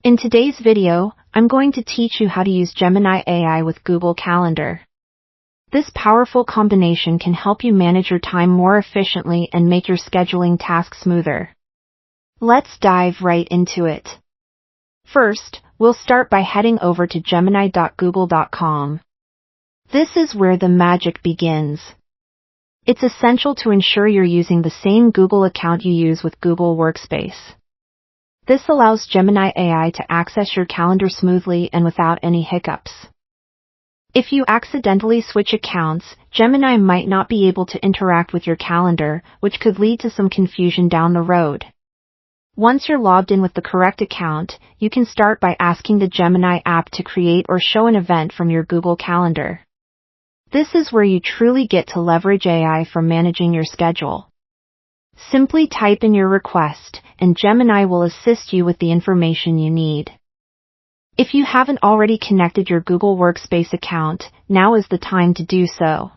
In today's video, I'm going to teach you how to use Gemini AI with Google Calendar. This powerful combination can help you manage your time more efficiently and make your scheduling tasks smoother. Let's dive right into it. First, we'll start by heading over to gemini.google.com. This is where the magic begins. It's essential to ensure you're using the same Google account you use with Google Workspace. This allows Gemini AI to access your calendar smoothly and without any hiccups. If you accidentally switch accounts, Gemini might not be able to interact with your calendar, which could lead to some confusion down the road. Once you're logged in with the correct account, you can start by asking the Gemini app to create or show an event from your Google Calendar. This is where you truly get to leverage AI for managing your schedule. Simply type in your request, and Gemini will assist you with the information you need. If you haven't already connected your Google Workspace account, now is the time to do so.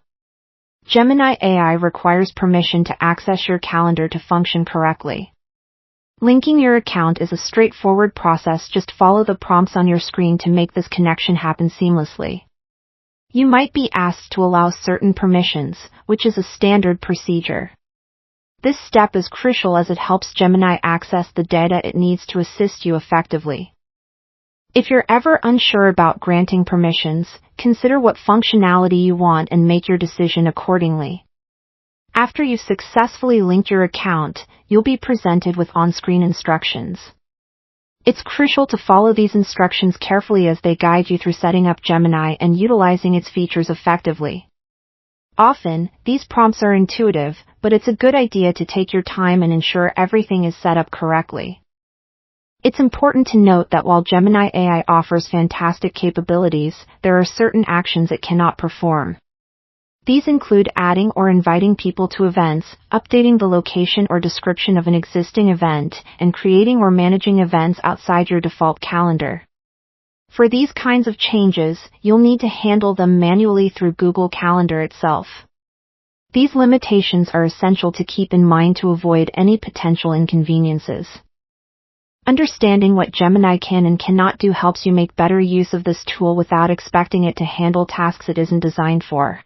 Gemini AI requires permission to access your calendar to function correctly. Linking your account is a straightforward process. Just follow the prompts on your screen to make this connection happen seamlessly. You might be asked to allow certain permissions, which is a standard procedure. This step is crucial as it helps Gemini access the data it needs to assist you effectively. If you're ever unsure about granting permissions, consider what functionality you want and make your decision accordingly. After you've successfully linked your account, you'll be presented with on-screen instructions. It's crucial to follow these instructions carefully as they guide you through setting up Gemini and utilizing its features effectively. Often, these prompts are intuitive, but it's a good idea to take your time and ensure everything is set up correctly. It's important to note that while Gemini AI offers fantastic capabilities, there are certain actions it cannot perform. These include adding or inviting people to events, updating the location or description of an existing event, and creating or managing events outside your default calendar. For these kinds of changes, you'll need to handle them manually through Google Calendar itself. These limitations are essential to keep in mind to avoid any potential inconveniences. Understanding what Gemini can and cannot do helps you make better use of this tool without expecting it to handle tasks it isn't designed for.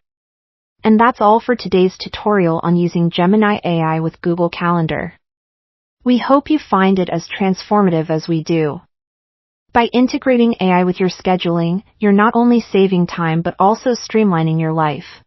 And that's all for today's tutorial on using Gemini AI with Google Calendar. We hope you find it as transformative as we do. By integrating AI with your scheduling, you're not only saving time but also streamlining your life.